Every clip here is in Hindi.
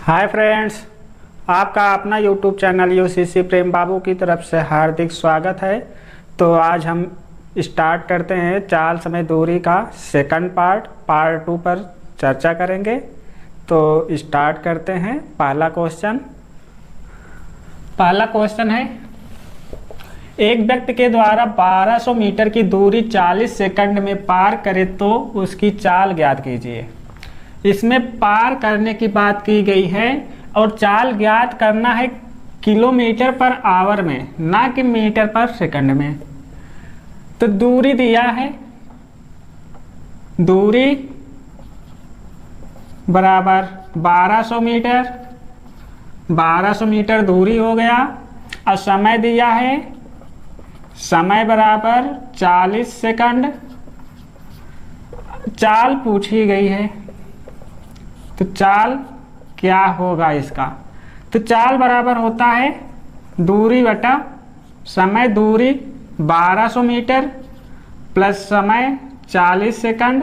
हाय फ्रेंड्स, आपका अपना यूट्यूब चैनल यूसीसी प्रेम बाबू की तरफ से हार्दिक स्वागत है। तो आज हम स्टार्ट करते हैं चाल समय दूरी का सेकंड पार्ट 2 पर चर्चा करेंगे। तो स्टार्ट करते हैं। पहला क्वेश्चन है, एक व्यक्ति के द्वारा 1200 मीटर की दूरी 40 सेकंड में पार करे तो उसकी चाल ज्ञात कीजिए। इसमें पार करने की बात की गई है और चाल ज्ञात करना है किलोमीटर पर आवर में, ना कि मीटर पर सेकंड में। तो दूरी दिया है, दूरी बराबर 1200 मीटर, 1200 मीटर दूरी हो गया। और समय दिया है, समय बराबर 40 सेकंड। चाल पूछी गई है, तो चाल क्या होगा इसका? तो चाल बराबर होता है दूरी बटा समय। दूरी 1200 मीटर प्लस समय 40 सेकंड।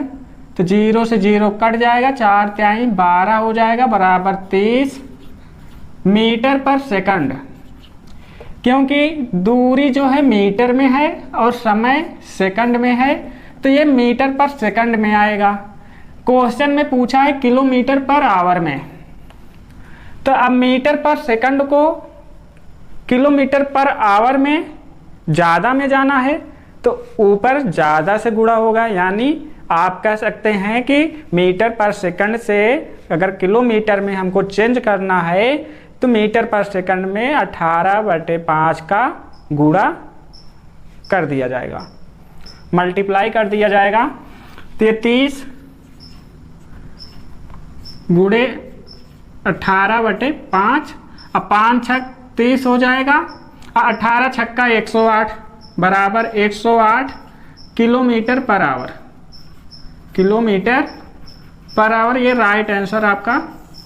तो 0 से 0 कट जाएगा, 4 तिहाई 12 हो जाएगा, बराबर 30 मीटर पर सेकंड। क्योंकि दूरी जो है मीटर में है और समय सेकंड में है, तो ये मीटर पर सेकंड में आएगा। क्वेश्चन में पूछा है किलोमीटर पर आवर में, तो अब मीटर पर सेकंड को किलोमीटर पर आवर में ज़्यादा में जाना है तो ऊपर ज़्यादा से गुणा होगा। यानी आप कह सकते हैं कि मीटर पर सेकंड से अगर किलोमीटर में हमको चेंज करना है तो मीटर पर सेकंड में 18/5 का गुणा कर दिया जाएगा, मल्टीप्लाई कर दिया जाएगा। तो ये 30 गुणे 18/5, अब 5 छक 30 हो जाएगा, और 18 छक्का 108 बराबर 108 kilometre per hour. Kilometre per hour, ये राइट आंसर आपका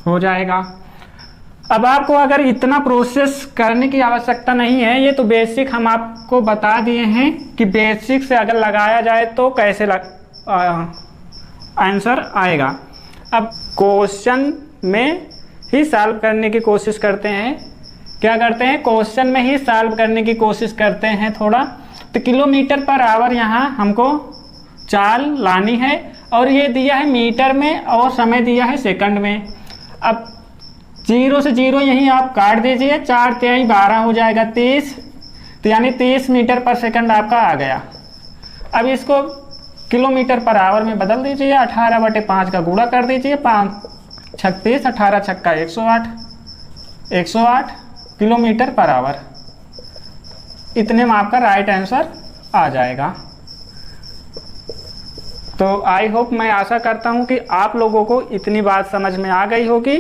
हो जाएगा। अब आपको अगर इतना प्रोसेस करने की आवश्यकता नहीं है, ये तो बेसिक हम आपको बता दिए हैं कि बेसिक से अगर लगाया जाए तो कैसे आंसर आएगा। अब क्वेश्चन में ही सॉल्व करने की कोशिश करते हैं। क्या करते हैं? क्वेश्चन में ही सॉल्व करने की कोशिश करते हैं थोड़ा। तो किलोमीटर पर आवर यहाँ हमको चाल लानी है, और ये दिया है मीटर में और समय दिया है सेकंड में। अब 0 से 0 यहीं आप काट दीजिए, 4 तिहाई 12 हो जाएगा 30। तो यानी 30 मीटर पर सेकंड आपका आ गया। अब इसको किलोमीटर पर आवर में बदल दीजिए, 18/5 का गुणा कर दीजिए, 5 36, 18 छक्का 108, 108 किलोमीटर पर आवर। इतने में आपका राइट आंसर आ जाएगा। तो आई होप, मैं आशा करता हूं कि आप लोगों को इतनी बात समझ में आ गई होगी।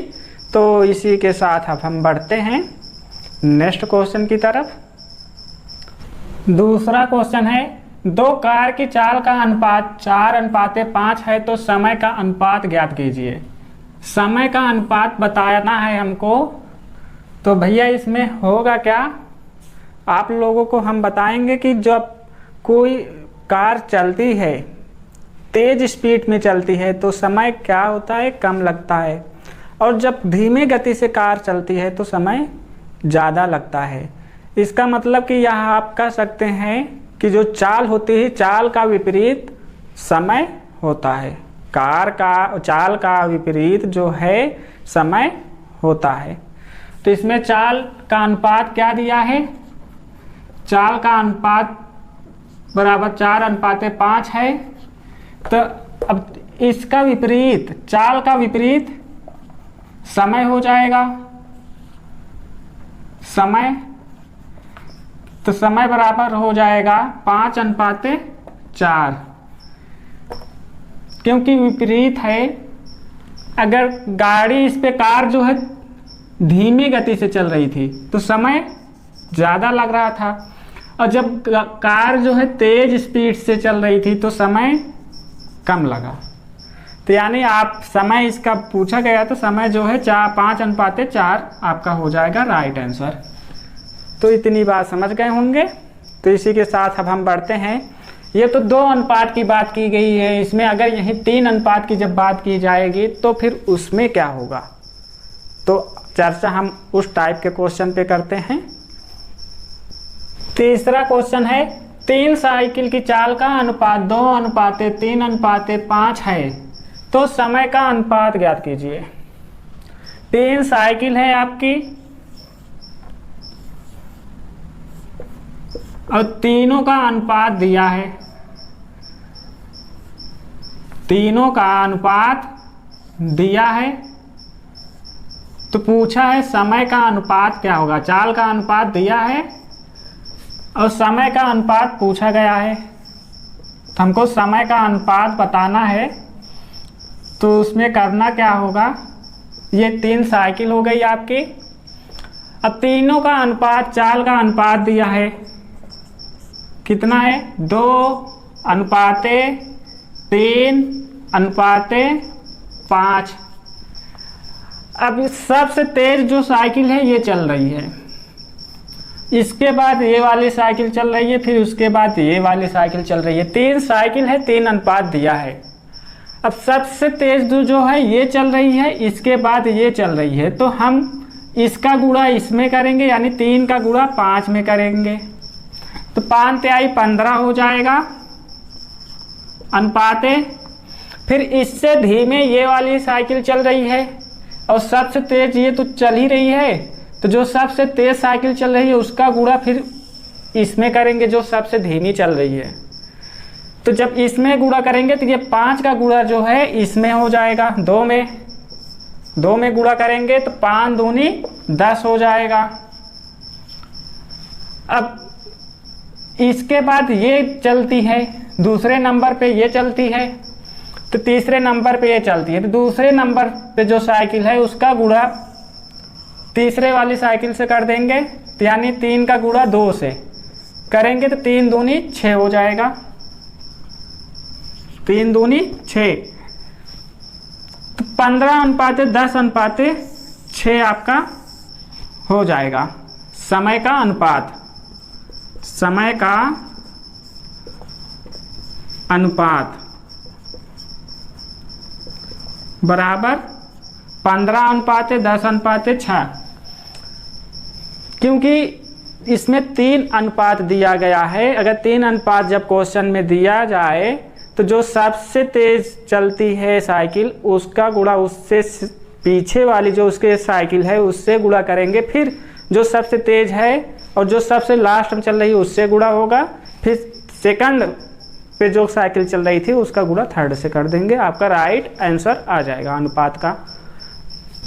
तो इसी के साथ अब हम बढ़ते हैं नेक्स्ट क्वेश्चन की तरफ। दूसरा क्वेश्चन है, 2 कार की चाल का अनुपात 4:5 है तो समय का अनुपात ज्ञात कीजिए। समय का अनुपात बताना है हमको। तो भैया इसमें होगा क्या, आप लोगों को हम बताएंगे कि जब कोई कार चलती है, तेज स्पीड में चलती है, तो समय क्या होता है, कम लगता है। और जब धीमे गति से कार चलती है तो समय ज़्यादा लगता है। इसका मतलब कि यहाँ आप कह सकते हैं कि जो चाल होती है, चाल का विपरीत समय होता है। कार का चाल का विपरीत जो है समय होता है। तो इसमें चाल का अनुपात क्या दिया है? चाल का अनुपात बराबर 4:5 है। तो अब इसका विपरीत, चाल का विपरीत समय हो जाएगा। समय, तो समय बराबर हो जाएगा 5:4, क्योंकि विपरीत है। अगर गाड़ी, इस पे कार जो है धीमी गति से चल रही थी तो समय ज़्यादा लग रहा था, और जब कार जो है तेज स्पीड से चल रही थी तो समय कम लगा। तो यानी आप समय, इसका पूछा गया तो समय जो है 5:4 आपका हो जाएगा राइट आंसर। तो इतनी बात समझ गए होंगे। तो इसी के साथ अब हम बढ़ते हैं। ये तो 2 अनुपात की बात की गई है, इसमें अगर यही 3 अनुपात की जब बात की जाएगी तो फिर उसमें क्या होगा? तो चर्चा हम उस टाइप के क्वेश्चन पे करते हैं। तीसरा क्वेश्चन है 3 साइकिल की चाल का अनुपात 2:3:5 है, तो समय का अनुपात ज्ञात कीजिए। 3 साइकिल है आपकी और तीनों का अनुपात दिया है, तीनों का अनुपात दिया है, तो पूछा है समय का अनुपात क्या होगा। चाल का अनुपात दिया है और समय का अनुपात पूछा गया है, तो हमको समय का अनुपात बताना है। तो उसमें करना क्या होगा, ये 3 साइकिल हो गई आपकी। अब तीनों का अनुपात, चाल का अनुपात दिया है कितना है, 2:3:5। अब सबसे तेज जो साइकिल है ये चल रही है, इसके बाद ये वाली साइकिल चल रही है, फिर उसके बाद ये वाली साइकिल चल रही है। 3 साइकिल है, 3 अनुपात दिया है। अब सबसे तेज जो है ये चल रही है, इसके बाद ये चल रही है, तो हम इसका गुणा इसमें करेंगे, यानी 3 का गुणा 5 में करेंगे, तो 5 तिहाई 15 हो जाएगा अनुपाते। फिर इससे धीमे ये वाली साइकिल चल रही है और सबसे तेज ये तो चल ही रही है, तो जो सबसे तेज साइकिल चल रही है उसका गुणा फिर इसमें करेंगे जो सबसे धीमी चल रही है। तो जब इसमें गुणा करेंगे तो ये 5 का गुणा जो है इसमें हो जाएगा, 2 में गुणा करेंगे तो 5 दूनी 10 हो जाएगा। अब इसके बाद ये चलती है, दूसरे नंबर पे ये चलती है, तो तीसरे नंबर पे ये चलती है, तो दूसरे नंबर पे जो साइकिल है उसका गुणा तीसरे वाली साइकिल से कर देंगे, तो यानी 3 का गुणा 2 से करेंगे तो 3 दूनी 6 हो जाएगा, 3 दूनी 6। तो 15:10:6 आपका हो जाएगा समय का अनुपात। समय का अनुपात बराबर 15:10:6, क्योंकि इसमें 3 अनुपात दिया गया है। अगर 3 अनुपात जब क्वेश्चन में दिया जाए तो जो सबसे तेज चलती है साइकिल उसका गुणा उससे पीछे वाली जो उसके साइकिल है उससे गुणा करेंगे, फिर जो सबसे तेज है और जो सबसे लास्ट में चल रही है उससे गुणा होगा, फिर सेकंड पे जो साइकिल चल रही थी उसका गुणा थर्ड से कर देंगे, आपका राइट आंसर आ जाएगा अनुपात का।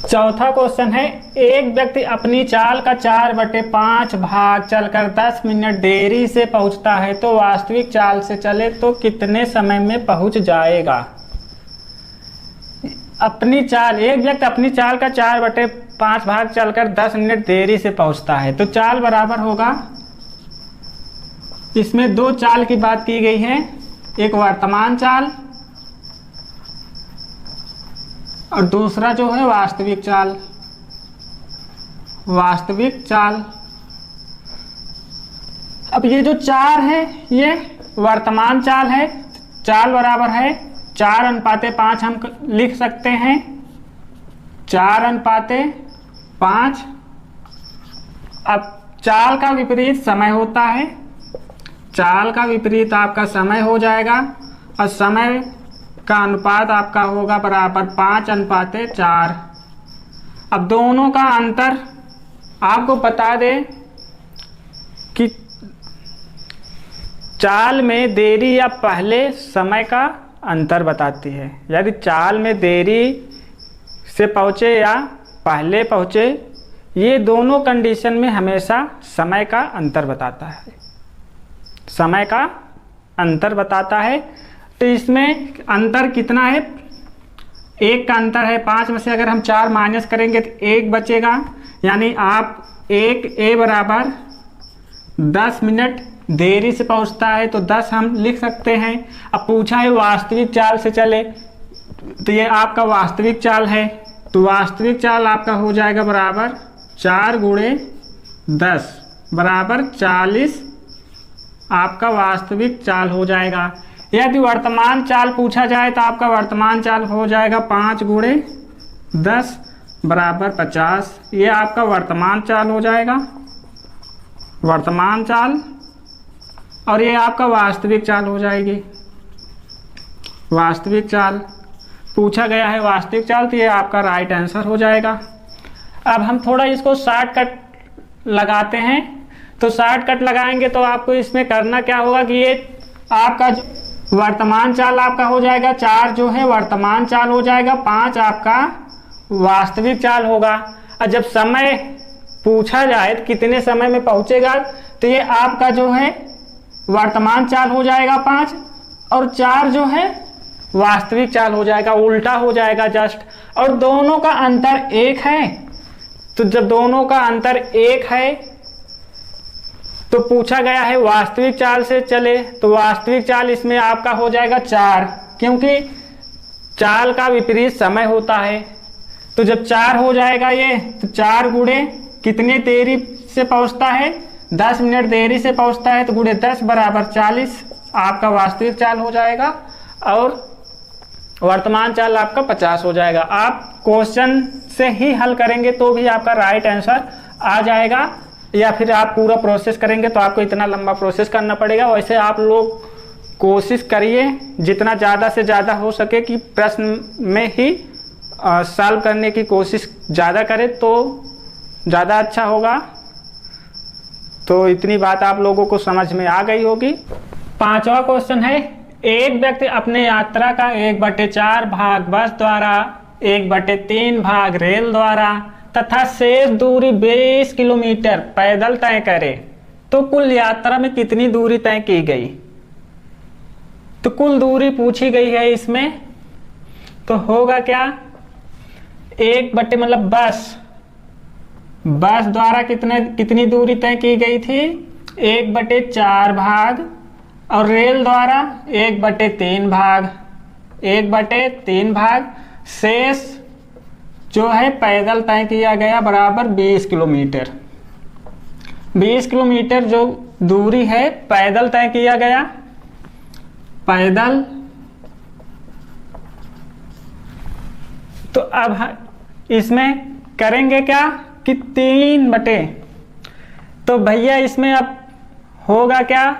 चौथा क्वेश्चन है एक व्यक्ति अपनी चाल का 4/5 भाग चलकर 10 मिनट देरी से पहुंचता है, तो वास्तविक चाल से चले तो कितने समय में पहुंच जाएगा। अपनी चाल, एक व्यक्ति अपनी चाल का 4/5 भाग चलकर 10 मिनट देरी से पहुंचता है, तो चाल बराबर होगा, इसमें 2 चाल की बात की गई है, एक वर्तमान चाल और दूसरा जो है वास्तविक चाल। वास्तविक चाल, अब ये जो 4 है ये वर्तमान चाल है, चाल बराबर है 4:5 हम लिख सकते हैं, 4:5। अब चाल का विपरीत समय होता है, चाल का विपरीत आपका समय हो जाएगा और समय का अनुपात आपका होगा बराबर 5:4। अब दोनों का अंतर आपको बता दें कि चाल में देरी या पहले समय का अंतर बताती है। यदि चाल में देरी से पहुँचे या पहले पहुँचे, ये दोनों कंडीशन में हमेशा समय का अंतर बताता है, समय का अंतर बताता है। तो इसमें अंतर कितना है, 1 का अंतर है। 5 में से अगर हम 4 माइनस करेंगे तो 1 बचेगा, यानी आप 1 बराबर 10 मिनट देरी से पहुंचता है तो 10 हम लिख सकते हैं। अब पूछा है वास्तविक चाल से चले, तो ये आपका वास्तविक चाल है, तो वास्तविक चाल आपका हो जाएगा बराबर 4 × 10 बराबर 40 आपका वास्तविक चाल हो जाएगा। यदि वर्तमान चाल पूछा जाए तो आपका वर्तमान चाल हो जाएगा 5 × 10 बराबर 50। ये आपका वर्तमान चाल हो जाएगा, वर्तमान चाल, और ये आपका वास्तविक चाल हो जाएगी, वास्तविक चाल। पूछा गया है वास्तविक चाल, तो ये आपका राइट आंसर हो जाएगा। अब हम थोड़ा इसको शॉर्टकट लगाते हैं। तो शॉर्टकट लगाएंगे तो आपको इसमें करना क्या होगा कि ये आपका जो वर्तमान चाल आपका हो जाएगा, 4 जो है वर्तमान चाल हो जाएगा, 5 आपका वास्तविक चाल होगा। और जब समय पूछा जाए तो कितने समय में पहुंचेगा, तो ये आपका जो है वर्तमान चाल हो जाएगा 5, और 4 जो है वास्तविक चाल हो जाएगा, उल्टा हो जाएगा जस्ट। और दोनों का अंतर 1 है, तो जब दोनों का अंतर 1 है तो पूछा गया है वास्तविक चाल से चले, तो वास्तविक चाल इसमें आपका हो जाएगा 4, क्योंकि चाल का विपरीत समय होता है। तो जब 4 हो जाएगा ये, तो 4 गुणे कितने देरी से पहुंचता है, 10 मिनट देरी से पहुंचता है, तो गुणे 10 बराबर 40 आपका वास्तविक चाल हो जाएगा, और वर्तमान चाल आपका 50 हो जाएगा। आप क्वेश्चन से ही हल करेंगे तो भी आपका राइट आंसर आ जाएगा, या फिर आप पूरा प्रोसेस करेंगे तो आपको इतना लंबा प्रोसेस करना पड़ेगा। वैसे आप लोग कोशिश करिए जितना ज़्यादा से ज़्यादा हो सके कि प्रश्न में ही सॉल्व करने की कोशिश ज़्यादा करें तो ज़्यादा अच्छा होगा। तो इतनी बात आप लोगों को समझ में आ गई होगी। 5वां क्वेश्चन है, एक व्यक्ति अपने यात्रा का 1/4 भाग बस द्वारा, 1/3 भाग रेल द्वारा तथा शेष दूरी 20 किलोमीटर पैदल तय करे, तो कुल यात्रा में कितनी दूरी तय की गई। तो कुल दूरी पूछी गई है इसमें, तो होगा क्या, 1 मतलब बस द्वारा कितनी दूरी तय की गई थी, 1/4 भाग, और रेल द्वारा 1/3 भाग, 1/3 भाग, शेष जो है पैदल तय किया गया बराबर 20 किलोमीटर। 20 किलोमीटर जो दूरी है पैदल तय किया गया, पैदल। तो अब इसमें करेंगे क्या कि 3 तो भैया इसमें अब होगा क्या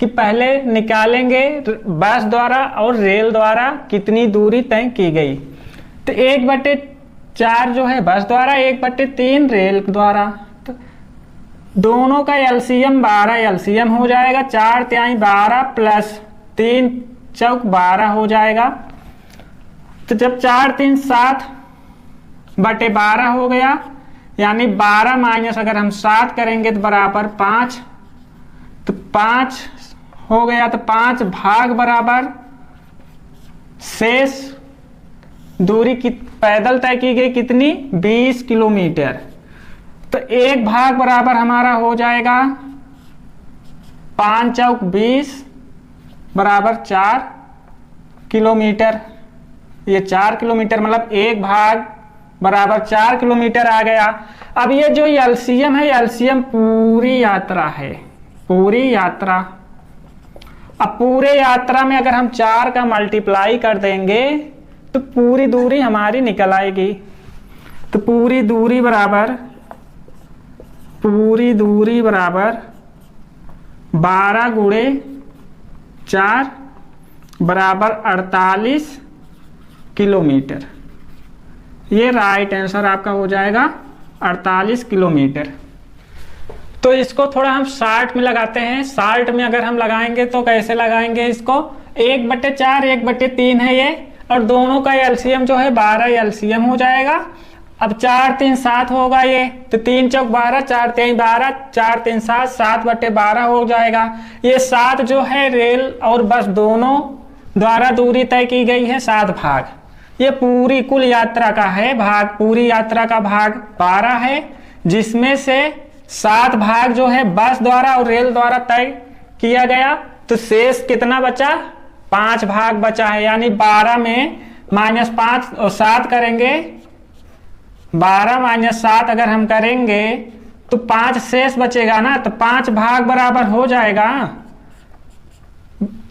कि पहले निकालेंगे बस द्वारा और रेल द्वारा कितनी दूरी तय की गई। तो 1/4 जो है बस द्वारा, 1/3 रेल द्वारा, तो दोनों का एलसीएम 12 एलसीएम हो जाएगा, 4 तिहाई 12 प्लस 3 चौक 12 हो जाएगा। तो जब 4 3 7/12 हो गया, यानी 12 माइनस अगर हम 7 करेंगे तो बराबर 5, तो 5 हो गया, तो 5 भाग बराबर शेष दूरी की पैदल तय की गई कितनी, 20 किलोमीटर। तो 1 भाग बराबर हमारा हो जाएगा 5 चौक 20 बराबर 4 किलोमीटर। ये 4 किलोमीटर मतलब 1 भाग बराबर 4 किलोमीटर आ गया। अब ये जो एलसीएम है, एलसीएम पूरी यात्रा है, पूरी यात्रा। अब पूरे यात्रा में अगर हम 4 का मल्टीप्लाई कर देंगे तो पूरी दूरी हमारी निकल आएगी। तो पूरी दूरी बराबर 12 गुणे 4 बराबर 48 किलोमीटर। ये राइट आंसर आपका हो जाएगा 48 किलोमीटर। तो इसको थोड़ा हम शॉर्ट में लगाते हैं। शॉर्ट में अगर हम लगाएंगे तो कैसे लगाएंगे इसको, 1/4 1/3 है ये, और दोनों का एलसीएम जो है 12 एलसीएम हो जाएगा। अब 4 3 7 होगा ये, तो 3 चौक 12, 4 3 12, 4 3 7, 7/12 हो जाएगा। ये 7 जो है रेल और बस दोनों द्वारा दूरी तय की गई है 7 भाग। ये पूरी कुल यात्रा का है भाग, पूरी यात्रा का भाग 12 है, जिसमें से 7 भाग जो है बस द्वारा और रेल द्वारा तय किया गया। तो शेष कितना बचा, 5 भाग बचा है, यानी 12 में -5 और 7 करेंगे, 12 - 7 अगर हम करेंगे तो 5 शेष बचेगा ना, तो 5 भाग बराबर हो जाएगा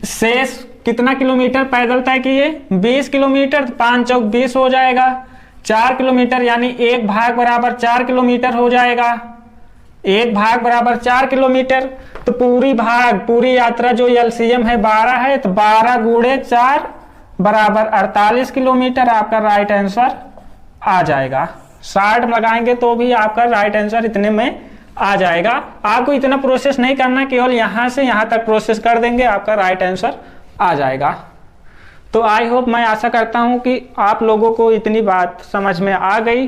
शेष कितना किलोमीटर पैदल तय किए, 20 किलोमीटर, 5 चौक 20 हो जाएगा। 4 किलोमीटर, यानी 1 भाग बराबर 4 किलोमीटर हो जाएगा। 1 भाग बराबर 4 किलोमीटर। तो पूरी यात्रा जो एलसीएम है 12 है, तो 12 गुणे 4 बराबर 48 किलोमीटर आपका राइट आंसर आ जाएगा। 60 लगाएंगे तो भी आपका राइट आंसर इतने में आ जाएगा। आपको इतना प्रोसेस नहीं करना, केवल यहाँ से यहाँ तक प्रोसेस कर देंगे, आपका राइट आंसर आ जाएगा। तो आई होप, मैं आशा करता हूँ कि आप लोगों को इतनी बात समझ में आ गई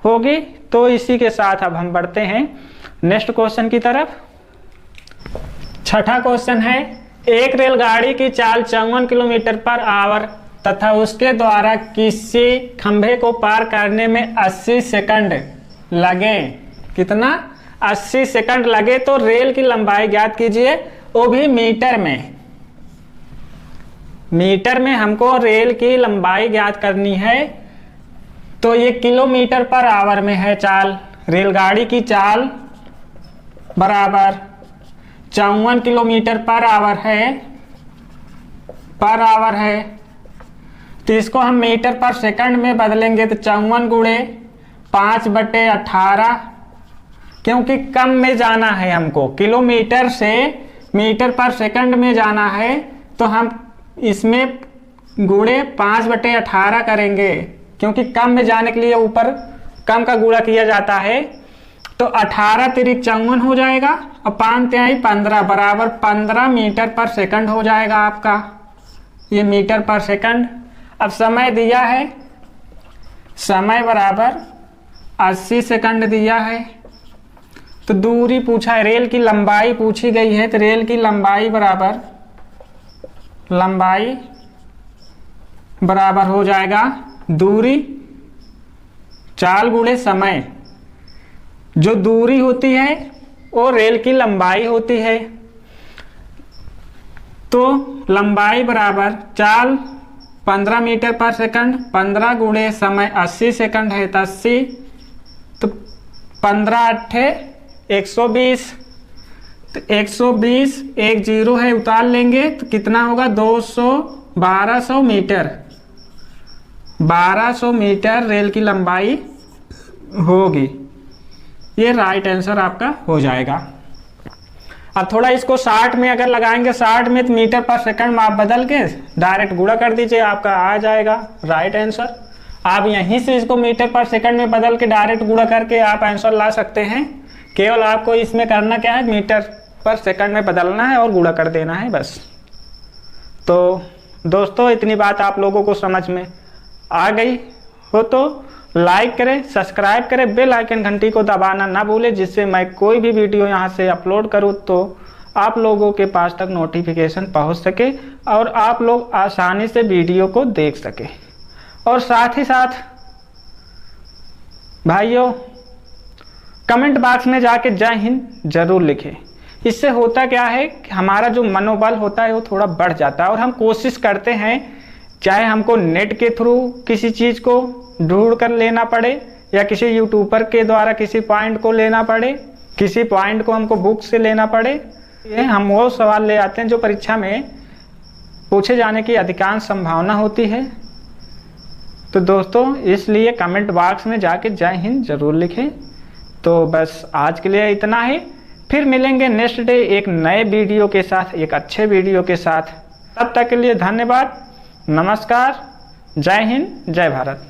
होगी। तो इसी के साथ अब हम बढ़ते हैं नेक्स्ट क्वेश्चन की तरफ। छठा क्वेश्चन है, एक रेलगाड़ी की चाल 54 किलोमीटर पर आवर तथा उसके द्वारा किसी खंभे को पार करने में 80 सेकंड लगे। कितना? 80 सेकंड लगे। तो रेल की लंबाई ज्ञात कीजिए, वो भी मीटर में। मीटर में हमको रेल की लंबाई ज्ञात करनी है। तो ये किलोमीटर पर आवर में है चाल। रेलगाड़ी की चाल बराबर 54 किलोमीटर पर आवर है। तो इसको हम मीटर पर सेकंड में बदलेंगे, तो 54 गुणे 5/18, क्योंकि कम में जाना है हमको, किलोमीटर से मीटर पर सेकंड में जाना है, तो हम इसमें गुणे 5/18 करेंगे, क्योंकि कम में जाने के लिए ऊपर कम का गुणा किया जाता है। तो 18 तिरिक 54 हो जाएगा और 5 तिहाई 15 बराबर 15 मीटर पर सेकंड हो जाएगा आपका, ये मीटर पर सेकंड। अब समय दिया है, समय बराबर 80 सेकंड दिया है। तो दूरी पूछा है, रेल की लंबाई पूछी गई है, तो रेल की लंबाई बराबर हो जाएगा दूरी चाल गुणे समय। जो दूरी होती है वो रेल की लंबाई होती है। तो लंबाई बराबर चाल 15 मीटर पर सेकंड, 15 गुणे समय 80 सेकंड है, तो 80। तो 15 8 120, तो 120 एक जीरो है, उतार लेंगे तो कितना होगा? 1200 मीटर। 1200 मीटर रेल की लंबाई होगी। ये राइट आंसर आपका हो जाएगा। अब थोड़ा इसको 60 में अगर लगाएंगे, 60 में तो मीटर पर सेकंड में आप बदल के डायरेक्ट गुणा कर दीजिए, आपका आ जाएगा राइट आंसर। आप यहीं से इसको मीटर पर सेकंड में बदल के डायरेक्ट गुणा करके आप आंसर ला सकते हैं। केवल आपको इसमें करना क्या है, मीटर पर सेकंड में बदलना है और गुणा कर देना है बस। तो दोस्तों, इतनी बात आप लोगों को समझ में आ गई हो तो लाइक करें, सब्सक्राइब करें, बेल आइकन घंटी को दबाना ना भूलें, जिससे मैं कोई भी वीडियो यहाँ से अपलोड करूँ तो आप लोगों के पास तक नोटिफिकेशन पहुँच सके और आप लोग आसानी से वीडियो को देख सके। और साथ ही साथ भाइयों, कमेंट बॉक्स में जाके जय हिंद जरूर लिखें। इससे होता क्या है कि हमारा जो मनोबल होता है वो थोड़ा बढ़ जाता है और हम कोशिश करते हैं, चाहे हमको नेट के थ्रू किसी चीज़ को ढूंढ कर लेना पड़े या किसी यूट्यूबर के द्वारा किसी पॉइंट को लेना पड़े, किसी पॉइंट को हमको बुक से लेना पड़े, ये हम वो सवाल ले आते हैं जो परीक्षा में पूछे जाने की अधिकांश संभावना होती है। तो दोस्तों, इसलिए कमेंट बॉक्स में जाके जय हिंद जरूर लिखें। तो बस आज के लिए इतना ही, फिर मिलेंगे नेक्स्ट डे एक नए वीडियो के साथ, एक अच्छे वीडियो के साथ। तब तक के लिए धन्यवाद, नमस्कार, जय हिंद, जय भारत।